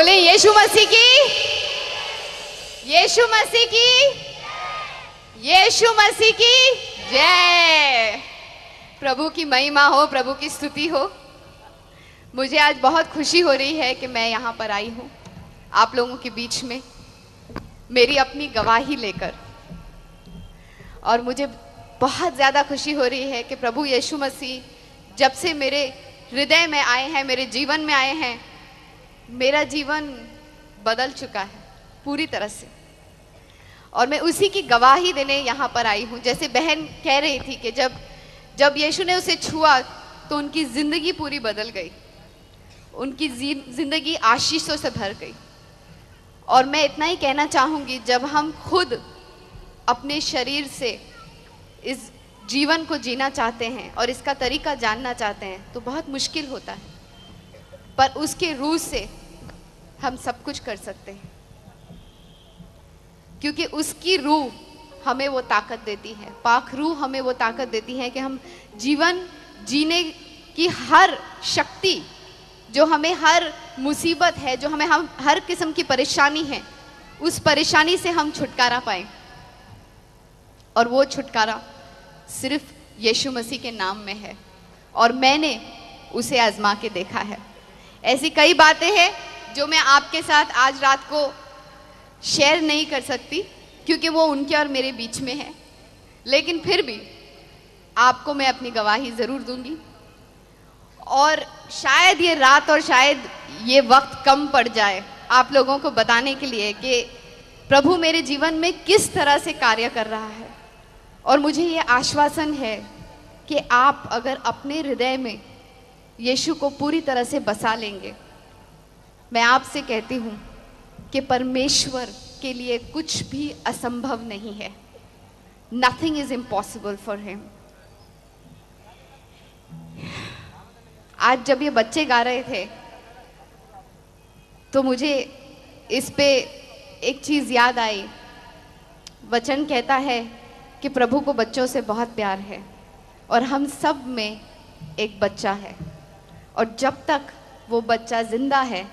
बोले यीशु मसीह की, यीशु मसीह की, यीशु मसीह की जय। प्रभु की महिमा हो, प्रभु की स्तुति हो। मुझे आज बहुत खुशी हो रही है कि मैं यहाँ पर आई हूँ आप लोगों के बीच में, मेरी अपनी गवाही लेकर। और मुझे बहुत ज़्यादा खुशी हो रही है कि प्रभु यीशु मसीह जब से मेरे हृदय में आए हैं, मेरे जीवन में आए हैं, मेरा जीवन बदल चुका है पूरी तरह से। और मैं उसी की गवाही देने यहाँ पर आई हूँ। जैसे बहन कह रही थी कि जब यीशु ने उसे छुआ तो उनकी ज़िंदगी पूरी बदल गई, उनकी ज़िंदगी आशीषों से भर गई। और मैं इतना ही कहना चाहूँगी, जब हम खुद अपने शरीर से इस जीवन को जीना चाहते हैं और इसका तरीका जानना चाहते हैं तो बहुत मुश्किल होता है, पर उसके रूह से हम सब कुछ कर सकते हैं, क्योंकि उसकी रूह हमें वो ताकत देती है। पाक रूह हमें वो ताकत देती है कि हम जीवन जीने की हर शक्ति, जो हमें हर मुसीबत है, जो हमें हम हर किस्म की परेशानी है, उस परेशानी से हम छुटकारा पाएं। और वो छुटकारा सिर्फ यीशु मसीह के नाम में है, और मैंने उसे आजमा के देखा है। ऐसी कई बातें हैं जो मैं आपके साथ आज रात को शेयर नहीं कर सकती, क्योंकि वो उनके और मेरे बीच में है, लेकिन फिर भी आपको मैं अपनी गवाही ज़रूर दूंगी। और शायद ये रात और शायद ये वक्त कम पड़ जाए आप लोगों को बताने के लिए कि प्रभु मेरे जीवन में किस तरह से कार्य कर रहा है। और मुझे ये आश्वासन है कि आप अगर अपने हृदय में यीशु को पूरी तरह से बसा लेंगे, मैं आपसे कहती हूँ कि परमेश्वर के लिए कुछ भी असंभव नहीं है। Nothing is impossible for him। आज जब ये बच्चे गा रहे थे तो मुझे इस पे एक चीज़ याद आई। वचन कहता है कि प्रभु को बच्चों से बहुत प्यार है और हम सब में एक बच्चा है, और जब तक वो बच्चा जिंदा है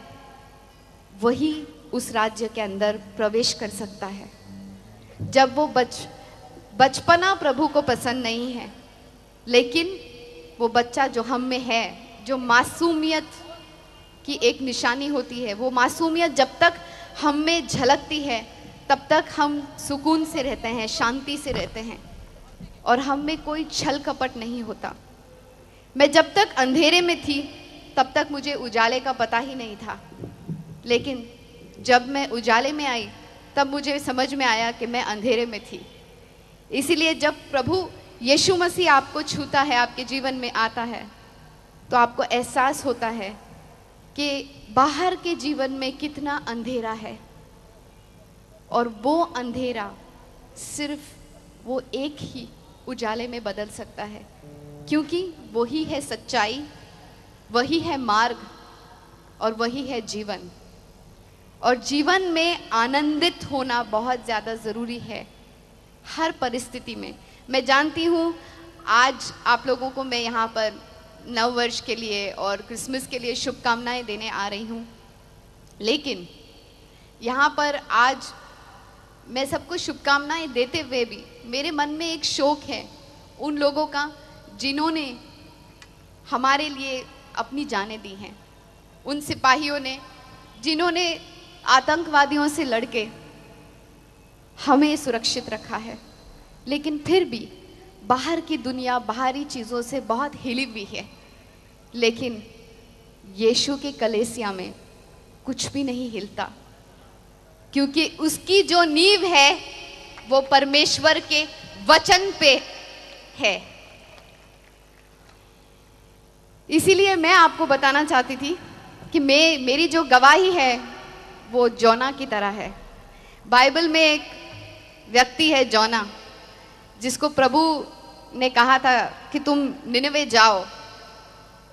वही उस राज्य के अंदर प्रवेश कर सकता है। जब वो बचपना प्रभु को पसंद नहीं है, लेकिन वो बच्चा जो हम में है, जो मासूमियत की एक निशानी होती है, वो मासूमियत जब तक हम में झलकती है तब तक हम सुकून से रहते हैं, शांति से रहते हैं, और हम में कोई छल कपट नहीं होता। मैं जब तक अंधेरे में थी तब तक मुझे उजाले का पता ही नहीं था, लेकिन जब मैं उजाले में आई तब मुझे समझ में आया कि मैं अंधेरे में थी। इसीलिए जब प्रभु यीशु मसीह आपको छूता है, आपके जीवन में आता है, तो आपको एहसास होता है कि बाहर के जीवन में कितना अंधेरा है, और वो अंधेरा सिर्फ वो एक ही उजाले में बदल सकता है, क्योंकि वही है सच्चाई, वही है मार्ग, और वही है जीवन। और जीवन में आनंदित होना बहुत ज़्यादा ज़रूरी है हर परिस्थिति में। मैं जानती हूँ आज आप लोगों को मैं यहाँ पर नव वर्ष के लिए और क्रिसमस के लिए शुभकामनाएं देने आ रही हूँ, लेकिन यहाँ पर आज मैं सबको शुभकामनाएं देते हुए भी मेरे मन में एक शोक है उन लोगों का जिन्होंने हमारे लिए अपनी जानें दी हैं, उन सिपाहियों ने जिन्होंने आतंकवादियों से लड़के हमें सुरक्षित रखा है, लेकिन फिर भी बाहर की दुनिया बाहरी चीज़ों से बहुत हिली हुई है, लेकिन यीशु के कलीसिया में कुछ भी नहीं हिलता, क्योंकि उसकी जो नींव है वो परमेश्वर के वचन पे है। इसीलिए मैं आपको बताना चाहती थी कि मेरी जो गवाही है वो जोना की तरह है। बाइबल में एक व्यक्ति है जोना, जिसको प्रभु ने कहा था कि तुम निनवे जाओ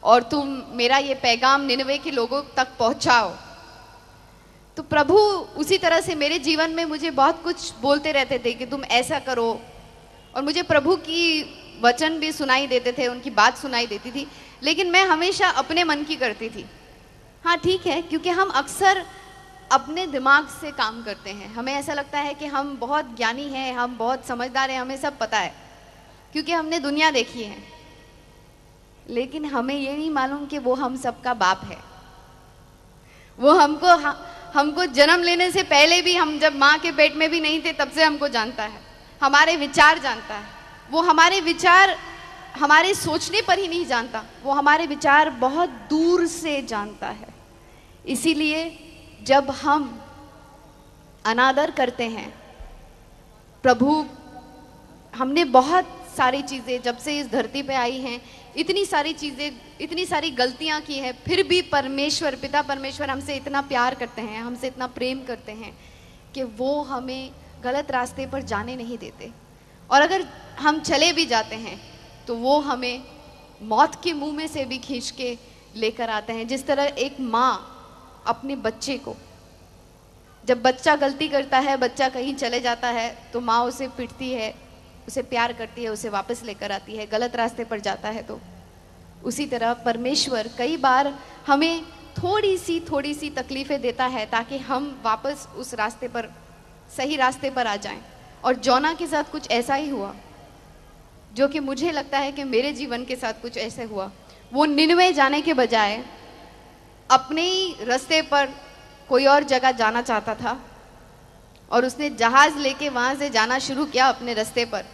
और तुम मेरा ये पैगाम निनवे के लोगों तक पहुंचाओ। तो प्रभु उसी तरह से मेरे जीवन में मुझे बहुत कुछ बोलते रहते थे कि तुम ऐसा करो, और मुझे प्रभु की वचन भी सुनाई देते थे, उनकी बात सुनाई देती थी, लेकिन मैं हमेशा अपने मन की करती थी। हाँ ठीक है, क्योंकि हम अक्सर अपने दिमाग से काम करते हैं। हमें ऐसा लगता है कि हम बहुत ज्ञानी हैं, हम बहुत समझदार हैं, हमें सब पता है क्योंकि हमने दुनिया देखी है। लेकिन हमें ये नहीं मालूम कि वो हम सबका बाप है। वो हमको जन्म लेने से पहले भी, हम जब माँ के पेट में भी नहीं थे तब से हमको जानता है, हमारे विचार जानता है। वो हमारे विचार हमारे सोचने पर ही नहीं जानता, वो हमारे विचार बहुत दूर से जानता है। इसीलिए जब हम अनादर करते हैं प्रभु, हमने बहुत सारी चीज़ें जब से इस धरती पे आई हैं, इतनी सारी चीज़ें, इतनी सारी गलतियां की हैं, फिर भी परमेश्वर, पिता परमेश्वर हमसे इतना प्यार करते हैं, हमसे इतना प्रेम करते हैं कि वो हमें गलत रास्ते पर जाने नहीं देते। और अगर हम चले भी जाते हैं तो वो हमें मौत के मुंह में से भी खींच के लेकर आते हैं। जिस तरह एक माँ अपने बच्चे को, जब बच्चा गलती करता है, बच्चा कहीं चले जाता है तो माँ उसे पीटती है, उसे प्यार करती है, उसे वापस लेकर आती है, गलत रास्ते पर जाता है तो। उसी तरह परमेश्वर कई बार हमें थोड़ी सी तकलीफें देता है ताकि हम वापस उस रास्ते पर, सही रास्ते पर आ जाएं। और जोना के साथ कुछ ऐसा ही हुआ, जो कि मुझे लगता है कि मेरे जीवन के साथ कुछ ऐसे हुआ। वो निनवे जाने के बजाय अपने ही रास्ते पर कोई और जगह जाना चाहता था और उसने जहाज लेके वहां से जाना शुरू किया अपने रास्ते पर।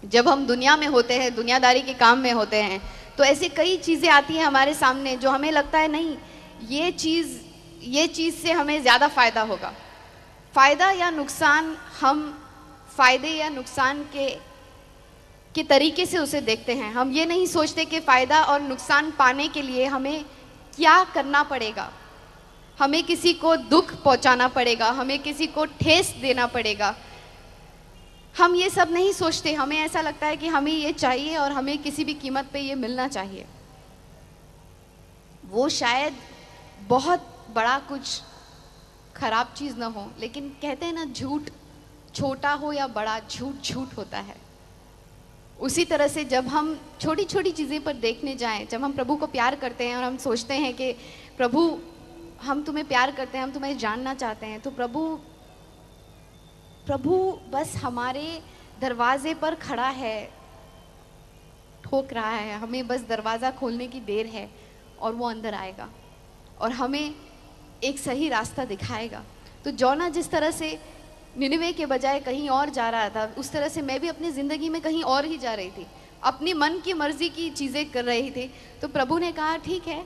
जब हम दुनिया में होते हैं, दुनियादारी के काम में होते हैं, तो ऐसी कई चीज़ें आती हैं हमारे सामने जो हमें लगता है नहीं, ये चीज़ से हमें ज़्यादा फ़ायदा होगा। फ़ायदा या नुकसान, हम फ़ायदे या नुकसान के तरीके से उसे देखते हैं। हम ये नहीं सोचते कि फ़ायदा और नुकसान पाने के लिए हमें क्या करना पड़ेगा। हमें किसी को दुख पहुंचाना पड़ेगा, हमें किसी को ठेस देना पड़ेगा। हम ये सब नहीं सोचते। हमें ऐसा लगता है कि हमें ये चाहिए और हमें किसी भी कीमत पे ये मिलना चाहिए। वो शायद बहुत बड़ा कुछ खराब चीज़ ना हो, लेकिन कहते हैं ना, झूठ छोटा हो या बड़ा, झूठ झूठ होता है। उसी तरह से जब हम छोटी छोटी चीज़ें पर देखने जाएं, जब हम प्रभु को प्यार करते हैं और हम सोचते हैं कि प्रभु हम तुम्हें प्यार करते हैं, हम तुम्हें जानना चाहते हैं, तो प्रभु बस हमारे दरवाजे पर खड़ा है, ठोक रहा है, हमें बस दरवाज़ा खोलने की देर है और वो अंदर आएगा और हमें एक सही रास्ता दिखाएगा। तो जोना जिस तरह से निनवे के बजाय कहीं और जा रहा था, उस तरह से मैं भी अपनी ज़िंदगी में कहीं और ही जा रही थी, अपनी मन की मर्जी की चीज़ें कर रही थी। तो प्रभु ने कहा ठीक है,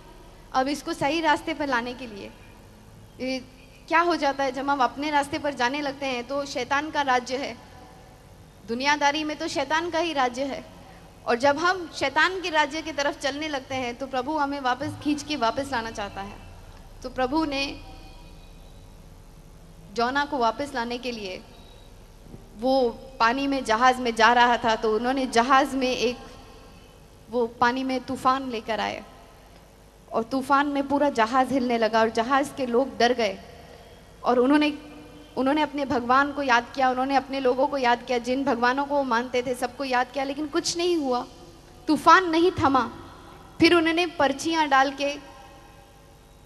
अब इसको सही रास्ते पर लाने के लिए क्या हो जाता है, जब हम अपने रास्ते पर जाने लगते हैं तो शैतान का राज्य है, दुनियादारी में तो शैतान का ही राज्य है। और जब हम शैतान के राज्य की तरफ चलने लगते हैं तो प्रभु हमें वापस खींच के वापस लाना चाहता है। तो प्रभु ने जोना को वापस लाने के लिए, वो पानी में जहाज़ में जा रहा था, तो उन्होंने जहाज़ में वो पानी में तूफान लेकर आए और तूफान में पूरा जहाज़ हिलने लगा और जहाज़ के लोग डर गए और उन्होंने अपने भगवान को याद किया, उन्होंने अपने लोगों को याद किया, जिन भगवानों को वो मानते थे सबको याद किया, लेकिन कुछ नहीं हुआ, तूफान नहीं थमा। फिर उन्होंने पर्चियाँ डाल के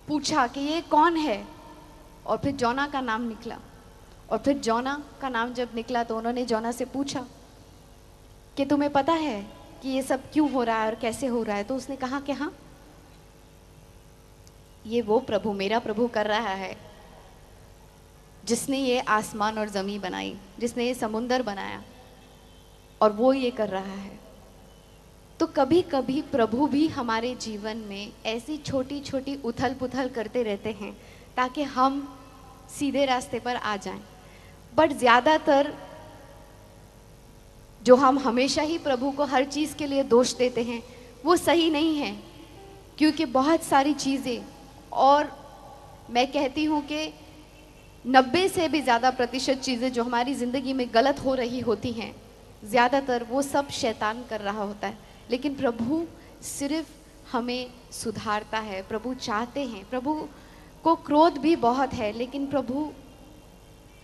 पूछा कि ये कौन है, और फिर जोना का नाम निकला। और फिर जोना का नाम जब निकला तो उन्होंने जोना से पूछा कि तुम्हें पता है कि ये सब क्यों हो रहा है और कैसे हो रहा है। तो उसने कहा कि हाँ, ये वो प्रभु, मेरा प्रभु कर रहा है जिसने ये आसमान और ज़मीन बनाई, जिसने ये समुंदर बनाया, और वो ये कर रहा है। तो कभी कभी प्रभु भी हमारे जीवन में ऐसी छोटी छोटी उथल पुथल करते रहते हैं ताकि हम सीधे रास्ते पर आ जाएं। बट ज़्यादातर जो हम हमेशा ही प्रभु को हर चीज़ के लिए दोष देते हैं वो सही नहीं है, क्योंकि बहुत सारी चीज़ें, और मैं कहती हूँ कि 90 से भी ज़्यादा प्रतिशत चीज़ें जो हमारी ज़िंदगी में गलत हो रही होती हैं, ज़्यादातर वो सब शैतान कर रहा होता है। लेकिन प्रभु सिर्फ हमें सुधारता है। प्रभु चाहते हैं, प्रभु को क्रोध भी बहुत है, लेकिन प्रभु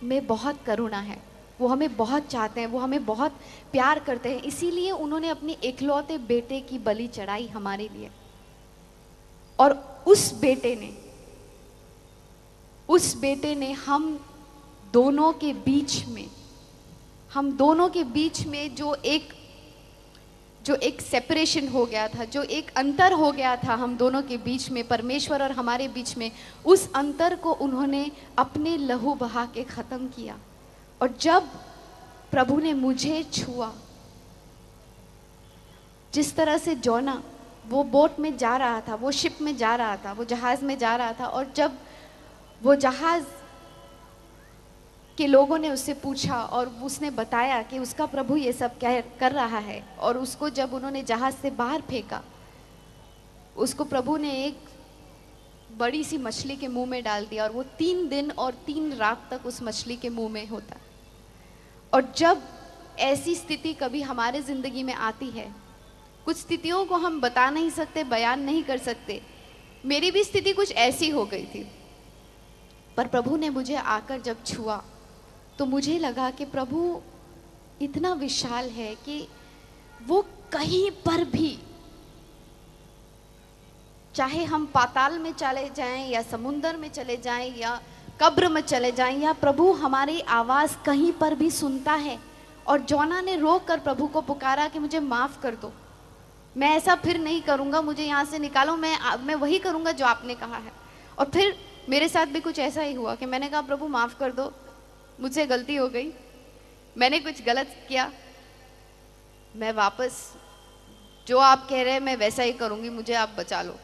में बहुत करुणा है। वो हमें बहुत चाहते हैं, वो हमें बहुत प्यार करते हैं, इसीलिए उन्होंने अपने इकलौते बेटे की बलि चढ़ाई हमारे लिए। और उस बेटे ने, उस बेटे ने हम दोनों के बीच में जो एक सेपरेशन हो गया था, जो एक अंतर हो गया था हम दोनों के बीच में, परमेश्वर और हमारे बीच में, उस अंतर को उन्होंने अपने लहू बहा के ख़त्म किया। और जब प्रभु ने मुझे छुआ, जिस तरह से जोना वो बोट में जा रहा था, वो शिप में जा रहा था, वो जहाज़ में जा रहा था, और जब वो जहाज़ के लोगों ने उससे पूछा और उसने बताया कि उसका प्रभु ये सब कर रहा है, और उसको जब उन्होंने जहाज़ से बाहर फेंका, उसको प्रभु ने एक बड़ी सी मछली के मुंह में डाल दिया, और वो 3 दिन और 3 रात तक उस मछली के मुंह में होता। और जब ऐसी स्थिति कभी हमारे ज़िंदगी में आती है, कुछ स्थितियों को हम बता नहीं सकते, बयान नहीं कर सकते। मेरी भी स्थिति कुछ ऐसी हो गई थी, पर प्रभु ने मुझे आकर जब छुआ तो मुझे लगा कि प्रभु इतना विशाल है कि वो कहीं पर भी, चाहे हम पाताल में चले जाएं या समुंदर में चले जाएं या कब्र में चले जाएं, या प्रभु हमारी आवाज़ कहीं पर भी सुनता है। और जोना ने रोक कर प्रभु को पुकारा कि मुझे माफ़ कर दो, मैं ऐसा फिर नहीं करूँगा, मुझे यहाँ से निकालो, मैं वही करूँगा जो आपने कहा है। और फिर मेरे साथ भी कुछ ऐसा ही हुआ कि मैंने कहा प्रभु माफ़ कर दो, मुझसे गलती हो गई, मैंने कुछ गलत किया, मैं वापस जो आप कह रहे हैं मैं वैसा ही करूँगी, मुझे आप बचा लो,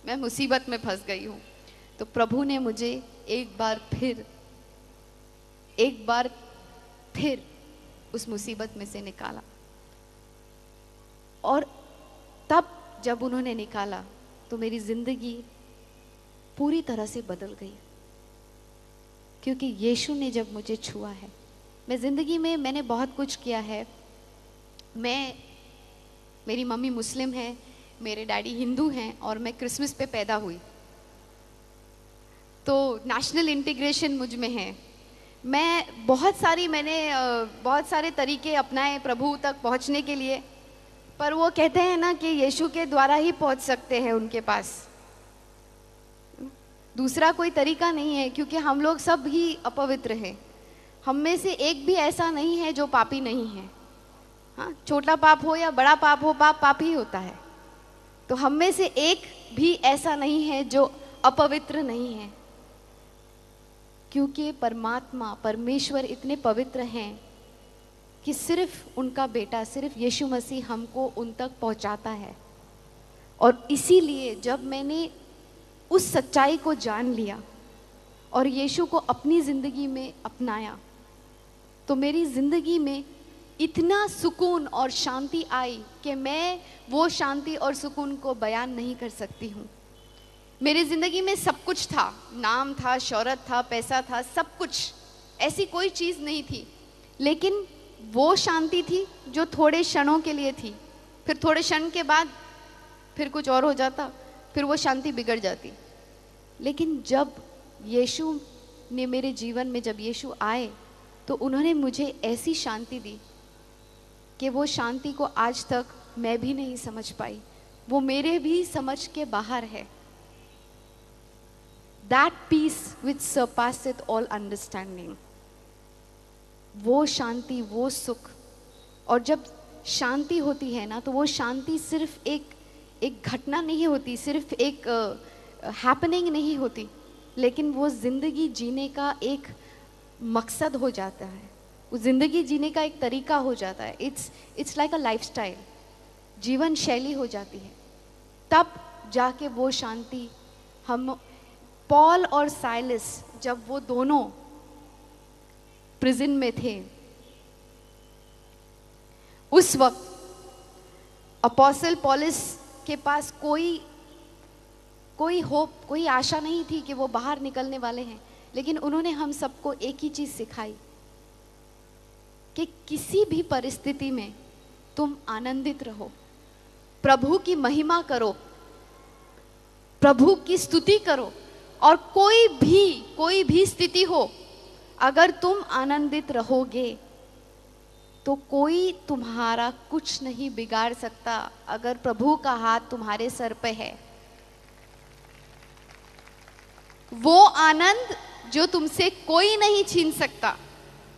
मैं मुसीबत में फंस गई हूँ। तो प्रभु ने मुझे एक बार फिर उस मुसीबत में से निकाला। और तब जब उन्होंने निकाला तो मेरी ज़िंदगी पूरी तरह से बदल गई, क्योंकि यीशु ने जब मुझे छुआ है। मैं ज़िंदगी में मैंने बहुत कुछ किया है। मेरी मम्मी मुस्लिम है, मेरे डैडी हिंदू हैं, और मैं क्रिसमस पे पैदा हुई, तो नेशनल इंटीग्रेशन मुझ में है। मैंने बहुत सारे तरीके अपनाए प्रभु तक पहुंचने के लिए, पर वो कहते हैं ना कि यीशु के द्वारा ही पहुंच सकते हैं उनके पास, दूसरा कोई तरीका नहीं है, क्योंकि हम लोग सब ही अपवित्र हैं। हम में से एक भी ऐसा नहीं है जो पापी नहीं है। हाँ, छोटा पाप हो या बड़ा पाप हो, पाप ही होता है। तो हम में से एक भी ऐसा नहीं है जो अपवित्र नहीं है, क्योंकि परमेश्वर इतने पवित्र हैं कि सिर्फ उनका बेटा, सिर्फ यीशु मसीह हमको उन तक पहुंचाता है। और इसीलिए जब मैंने उस सच्चाई को जान लिया और यीशु को अपनी ज़िंदगी में अपनाया, तो मेरी ज़िंदगी में इतना सुकून और शांति आई कि मैं वो शांति और सुकून को बयान नहीं कर सकती हूँ। मेरी ज़िंदगी में सब कुछ था, नाम था, शोहरत था, पैसा था, सब कुछ, ऐसी कोई चीज़ नहीं थी, लेकिन वो शांति थी जो थोड़े क्षणों के लिए थी, फिर थोड़े क्षण के बाद फिर कुछ और हो जाता, फिर वो शांति बिगड़ जाती। लेकिन जब यीशु ने मेरे जीवन में, जब यीशु आए, तो उन्होंने मुझे ऐसी शांति दी कि वो शांति को आज तक मैं भी नहीं समझ पाई, वो मेरे भी समझ के बाहर है। That peace which surpasseth all understanding, वो शांति, वो सुख। और जब शांति होती है ना, तो वो शांति सिर्फ एक घटना नहीं होती, सिर्फ एक हैपनिंग नहीं होती, लेकिन वो ज़िंदगी जीने का एक मकसद हो जाता है, वो ज़िंदगी जीने का एक तरीका हो जाता है। इट्स लाइक अ लाइफस्टाइल, जीवन शैली हो जाती है। तब जाके वो शांति हम, पॉल और साइलस, जब वो दोनों प्रिजन में थे, उस वक्त अपोस्टल पौलुस के पास कोई होप, कोई आशा नहीं थी कि वो बाहर निकलने वाले हैं, लेकिन उन्होंने हम सबको एक ही चीज़ सिखाई कि किसी भी परिस्थिति में तुम आनंदित रहो, प्रभु की महिमा करो, प्रभु की स्तुति करो, और कोई भी स्थिति हो, अगर तुम आनंदित रहोगे तो कोई तुम्हारा कुछ नहीं बिगाड़ सकता, अगर प्रभु का हाथ तुम्हारे सर पे है। वो आनंद जो तुमसे कोई नहीं छीन सकता,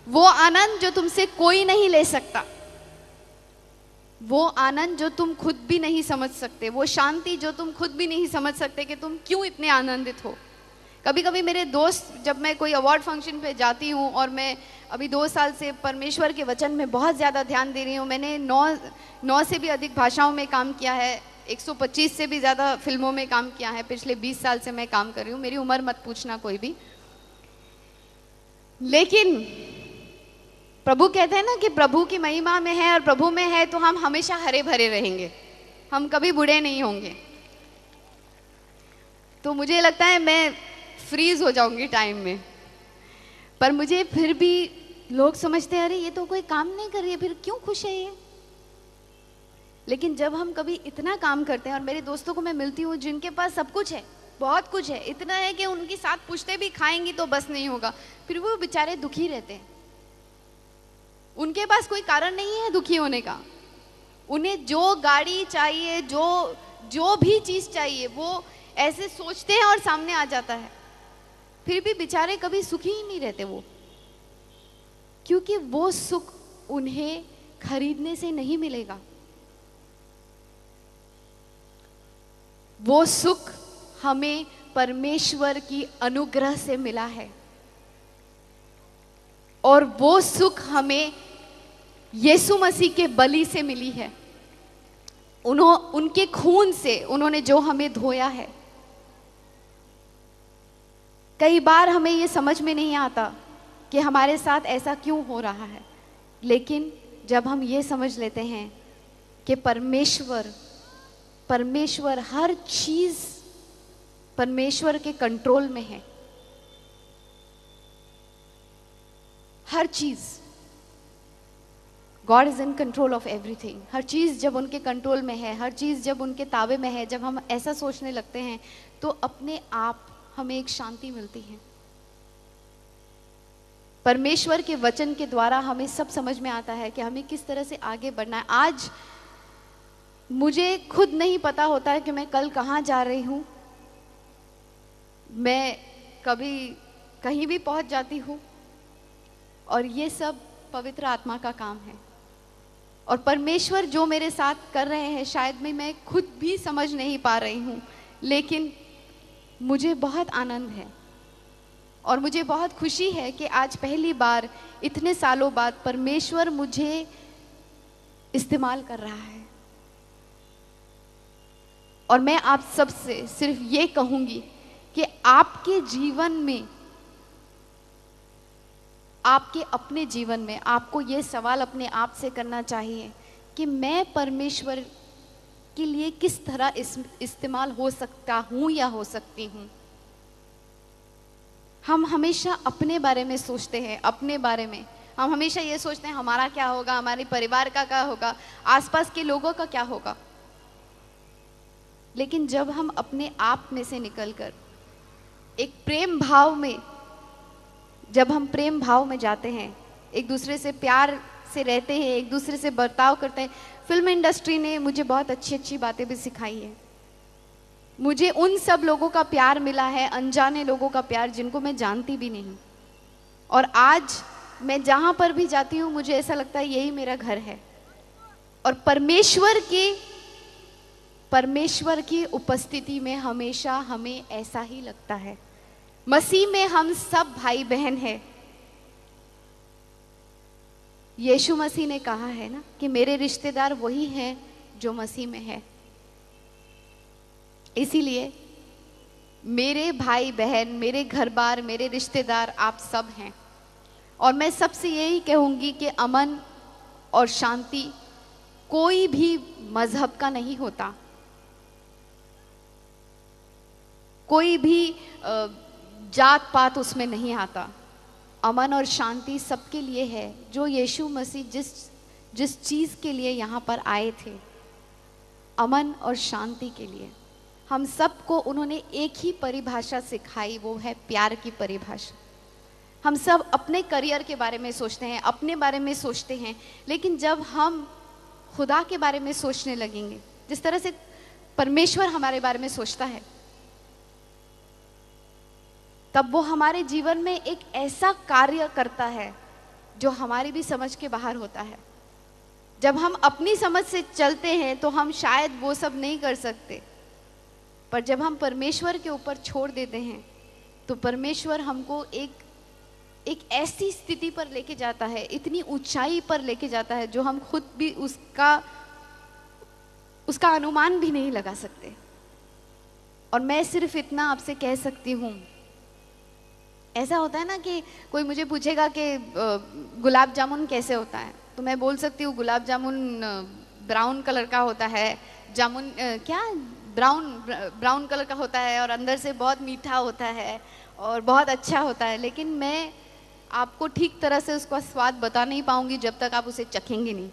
वो आनंद जो तुमसे कोई नहीं ले सकता, वो आनंद जो तुम खुद भी नहीं समझ सकते, वो शांति जो तुम खुद भी नहीं समझ सकते कि तुम क्यों इतने आनंदित हो। कभी कभी मेरे दोस्त, जब मैं कोई अवार्ड फंक्शन पे जाती हूँ, और मैं अभी 2 साल से परमेश्वर के वचन में बहुत ज़्यादा ध्यान दे रही हूँ, मैंने 9 से भी अधिक भाषाओं में काम किया है, 125 से भी ज़्यादा फिल्मों में काम किया है, पिछले 20 साल से मैं काम कर रही हूँ, मेरी उम्र मत पूछना कोई भी। लेकिन प्रभु कहते हैं ना कि प्रभु की महिमा में है और प्रभु में है तो हम हमेशा हरे भरे रहेंगे, हम कभी बूढ़े नहीं होंगे। तो मुझे लगता है मैं फ्रीज हो जाऊंगी टाइम में, पर मुझे फिर भी लोग समझते हैं अरे ये तो कोई काम नहीं कर रही है, फिर क्यों खुश है ये। लेकिन जब हम कभी इतना काम करते हैं, और मेरे दोस्तों को मैं मिलती हूँ जिनके पास सब कुछ है, बहुत कुछ है, इतना है कि उनके साथ पूछते भी खाएंगी तो बस नहीं होगा, फिर वो बेचारे दुखी रहते हैं। उनके पास कोई कारण नहीं है दुखी होने का, उन्हें जो गाड़ी चाहिए, जो भी चीज चाहिए वो ऐसे सोचते हैं और सामने आ जाता है, फिर भी बेचारे कभी सुखी ही नहीं रहते वो, क्योंकि वो सुख उन्हें खरीदने से नहीं मिलेगा, वो सुख हमें परमेश्वर की अनुग्रह से मिला है, और वो सुख हमें यीशु मसीह के बलि से मिली है, उनके खून से, उन्होंने जो हमें धोया है। कई बार हमें ये समझ में नहीं आता कि हमारे साथ ऐसा क्यों हो रहा है, लेकिन जब हम ये समझ लेते हैं कि परमेश्वर हर चीज परमेश्वर के कंट्रोल में है, हर चीज, God is in control of everything. हर चीज जब उनके कंट्रोल में है, हर चीज जब उनके ताबे में है, जब हम ऐसा सोचने लगते हैं तो अपने आप हमें एक शांति मिलती है। परमेश्वर के वचन के द्वारा हमें सब समझ में आता है कि हमें किस तरह से आगे बढ़ना है। आज मुझे खुद नहीं पता होता है कि मैं कल कहाँ जा रही हूं, मैं कभी कहीं भी पहुंच जाती हूं, और ये सब पवित्र आत्मा का काम है, और परमेश्वर जो मेरे साथ कर रहे हैं शायद मैं खुद भी समझ नहीं पा रही हूं, लेकिन मुझे बहुत आनंद है और मुझे बहुत खुशी है कि आज पहली बार इतने सालों बाद परमेश्वर मुझे इस्तेमाल कर रहा है। और मैं आप सबसे सिर्फ ये कहूंगी कि आपके जीवन में, आपके अपने जीवन में आपको ये सवाल अपने आप से करना चाहिए कि मैं परमेश्वर के लिए किस तरह इस्तेमाल हो सकता हूं या हो सकती हूं। हम हमेशा अपने बारे में सोचते हैं, अपने बारे में हम हमेशा ये सोचते हैं हमारा क्या होगा, हमारे परिवार का क्या होगा, आसपास के लोगों का क्या होगा। लेकिन जब हम अपने आप में से निकलकर एक प्रेम भाव में, जब हम प्रेम भाव में जाते हैं, एक दूसरे से प्यार से रहते हैं, एक दूसरे से बर्ताव करते हैं। फिल्म इंडस्ट्री ने मुझे बहुत अच्छी अच्छी बातें भी सिखाई है। मुझे उन सब लोगों का प्यार मिला है, अनजाने लोगों का प्यार जिनको मैं जानती भी नहीं, और आज मैं जहां पर भी जाती हूं मुझे ऐसा लगता है यही मेरा घर है। और परमेश्वर की उपस्थिति में हमेशा हमें ऐसा ही लगता है। मसीह में हम सब भाई बहन हैं। यीशु मसीह ने कहा है ना कि मेरे रिश्तेदार वही हैं जो मसीह में है। इसीलिए मेरे भाई बहन, मेरे घर बार, मेरे रिश्तेदार आप सब हैं, और मैं सबसे यही कहूंगी कि अमन और शांति कोई भी मजहब का नहीं होता, कोई भी जात पात उसमें नहीं आता। अमन और शांति सबके लिए है, जो यीशु मसीह जिस चीज के लिए यहाँ पर आए थे, अमन और शांति के लिए। हम सबको उन्होंने एक ही परिभाषा सिखाई, वो है प्यार की परिभाषा। हम सब अपने करियर के बारे में सोचते हैं, अपने बारे में सोचते हैं, लेकिन जब हम खुदा के बारे में सोचने लगेंगे, जिस तरह से परमेश्वर हमारे बारे में सोचता है, तब वो हमारे जीवन में एक ऐसा कार्य करता है जो हमारी भी समझ के बाहर होता है। जब हम अपनी समझ से चलते हैं तो हम शायद वो सब नहीं कर सकते, पर जब हम परमेश्वर के ऊपर छोड़ देते हैं तो परमेश्वर हमको एक ऐसी स्थिति पर लेके जाता है, इतनी ऊंचाई पर लेके जाता है जो हम खुद भी उसका अनुमान भी नहीं लगा सकते। और मैं सिर्फ इतना आपसे कह सकती हूँ, ऐसा होता है ना कि कोई मुझे पूछेगा कि गुलाब जामुन कैसे होता है, तो मैं बोल सकती हूँ गुलाब जामुन ब्राउन कलर का होता है, जामुन क्या ब्राउन कलर का होता है और अंदर से बहुत मीठा होता है और बहुत अच्छा होता है। लेकिन मैं आपको ठीक तरह से उसका स्वाद बता नहीं पाऊंगी जब तक आप उसे चखेंगे नहीं।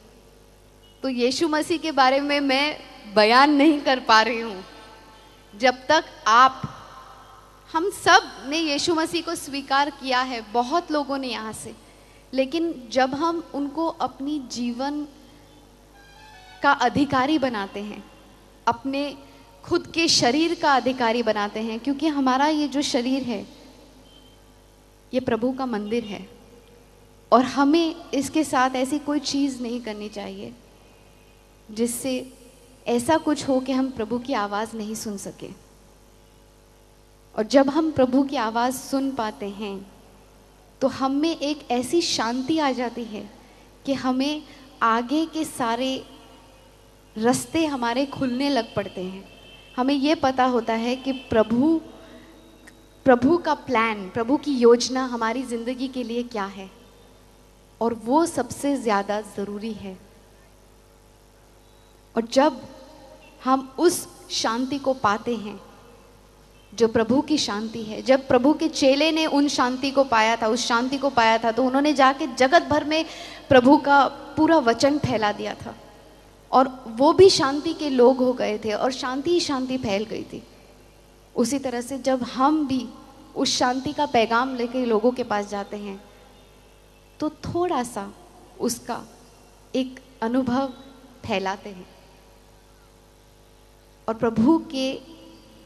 तो यीशु मसीह के बारे में मैं बयान नहीं कर पा रही हूँ जब तक हम सब ने यीशु मसीह को स्वीकार किया है, बहुत लोगों ने यहाँ से, लेकिन जब हम उनको अपनी जीवन का अधिकारी बनाते हैं, अपने खुद के शरीर का अधिकारी बनाते हैं, क्योंकि हमारा ये जो शरीर है ये प्रभु का मंदिर है और हमें इसके साथ ऐसी कोई चीज़ नहीं करनी चाहिए जिससे ऐसा कुछ हो कि हम प्रभु की आवाज़ नहीं सुन सके। और जब हम प्रभु की आवाज़ सुन पाते हैं तो हम में एक ऐसी शांति आ जाती है कि हमें आगे के सारे रास्ते हमारे खुलने लग पड़ते हैं। हमें ये पता होता है कि प्रभु का प्लान, प्रभु की योजना हमारी ज़िंदगी के लिए क्या है और वो सबसे ज़्यादा ज़रूरी है। और जब हम उस शांति को पाते हैं जो प्रभु की शांति है, जब प्रभु के चेले ने उन शांति को पाया था, उस शांति को पाया था, तो उन्होंने जाके जगत भर में प्रभु का पूरा वचन फैला दिया था और वो भी शांति के लोग हो गए थे और शांति ही शांति फैल गई थी। उसी तरह से जब हम भी उस शांति का पैगाम लेकर लोगों के पास जाते हैं तो थोड़ा सा उसका एक अनुभव फैलाते हैं। और प्रभु के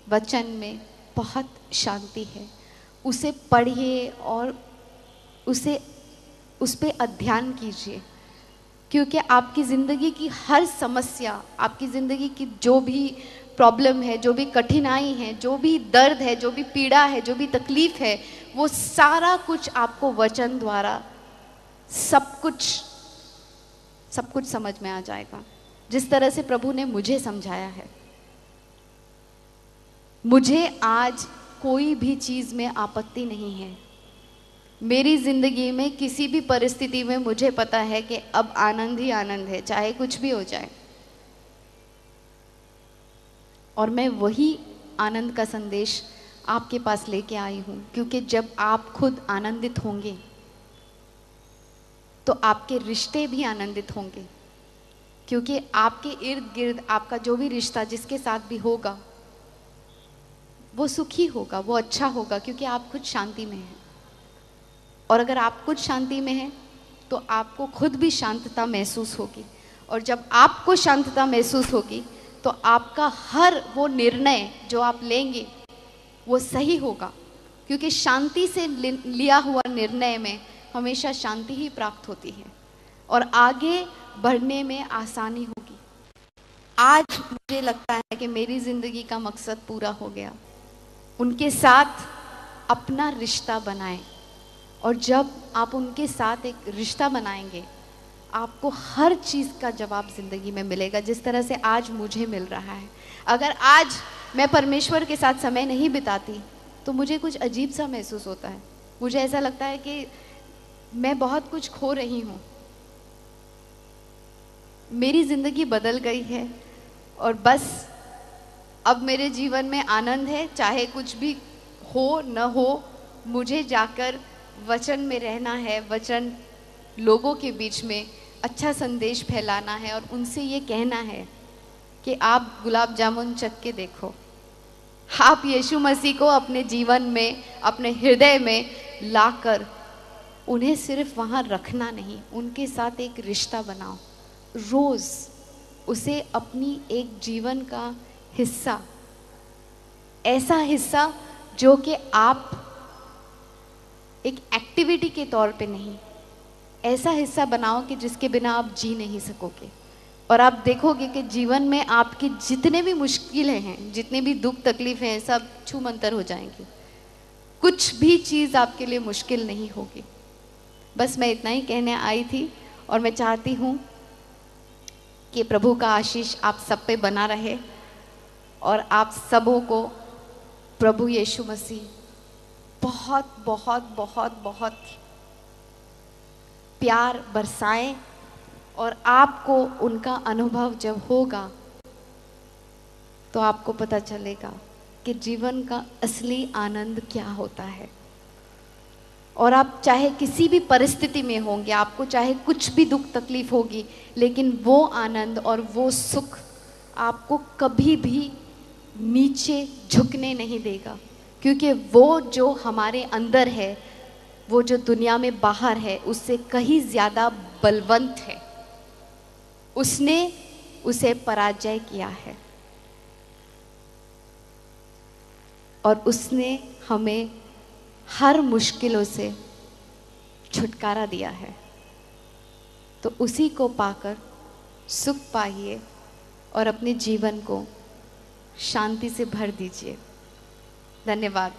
वचन में बहुत शांति है, उसे पढ़िए और उस पे अध्ययन कीजिए, क्योंकि आपकी ज़िंदगी की हर समस्या, आपकी ज़िंदगी की जो भी प्रॉब्लम है, जो भी कठिनाई है, जो भी दर्द है, जो भी पीड़ा है, जो भी तकलीफ है, वो सारा कुछ आपको वचन द्वारा सब कुछ समझ में आ जाएगा, जिस तरह से प्रभु ने मुझे समझाया है। मुझे आज कोई भी चीज़ में आपत्ति नहीं है। मेरी ज़िंदगी में किसी भी परिस्थिति में मुझे पता है कि अब आनंद ही आनंद है, चाहे कुछ भी हो जाए। और मैं वही आनंद का संदेश आपके पास लेके आई हूँ, क्योंकि जब आप खुद आनंदित होंगे तो आपके रिश्ते भी आनंदित होंगे, क्योंकि आपके इर्द गिर्द आपका जो भी रिश्ता जिसके साथ भी होगा वो सुखी होगा, वो अच्छा होगा, क्योंकि आप खुद शांति में हैं। और अगर आप खुद शांति में हैं तो आपको खुद भी शांतता महसूस होगी, और जब आपको शांतता महसूस होगी तो आपका हर वो निर्णय जो आप लेंगे वो सही होगा, क्योंकि शांति से लिया हुआ निर्णय में हमेशा शांति ही प्राप्त होती है और आगे बढ़ने में आसानी होगी। आज मुझे लगता है कि मेरी ज़िंदगी का मकसद पूरा हो गया। उनके साथ अपना रिश्ता बनाएं, और जब आप उनके साथ एक रिश्ता बनाएंगे आपको हर चीज़ का जवाब ज़िंदगी में मिलेगा, जिस तरह से आज मुझे मिल रहा है। अगर आज मैं परमेश्वर के साथ समय नहीं बिताती तो मुझे कुछ अजीब सा महसूस होता है। मुझे ऐसा लगता है कि मैं बहुत कुछ खो रही हूँ। मेरी ज़िंदगी बदल गई है और बस अब मेरे जीवन में आनंद है, चाहे कुछ भी हो न हो। मुझे जाकर वचन में रहना है, वचन लोगों के बीच में अच्छा संदेश फैलाना है और उनसे ये कहना है कि आप गुलाब जामुन चख के देखो, आप यीशु मसीह को अपने जीवन में, अपने हृदय में लाकर उन्हें सिर्फ वहाँ रखना नहीं, उनके साथ एक रिश्ता बनाओ। रोज़ उसे अपनी एक जीवन का हिस्सा, ऐसा हिस्सा जो कि आप एक एक्टिविटी के तौर पे नहीं, ऐसा हिस्सा बनाओ कि जिसके बिना आप जी नहीं सकोगे। और आप देखोगे कि जीवन में आपकी जितने भी मुश्किलें हैं, जितने भी दुख तकलीफें हैं, सब छू मंतर हो जाएंगी। कुछ भी चीज़ आपके लिए मुश्किल नहीं होगी। बस मैं इतना ही कहने आई थी, और मैं चाहती हूँ कि प्रभु का आशीष आप सब पे बना रहे और आप सबों को प्रभु यीशु मसीह बहुत बहुत बहुत बहुत प्यार बरसाएं। और आपको उनका अनुभव जब होगा तो आपको पता चलेगा कि जीवन का असली आनंद क्या होता है। और आप चाहे किसी भी परिस्थिति में होंगे, आपको चाहे कुछ भी दुख तकलीफ होगी, लेकिन वो आनंद और वो सुख आपको कभी भी नीचे झुकने नहीं देगा, क्योंकि वो जो हमारे अंदर है, वो जो दुनिया में बाहर है, उससे कहीं ज़्यादा बलवंत है। उसने उसे पराजय किया है और उसने हमें हर मुश्किलों से छुटकारा दिया है। तो उसी को पाकर सुख पाइए और अपने जीवन को शांति से भर दीजिए। धन्यवाद।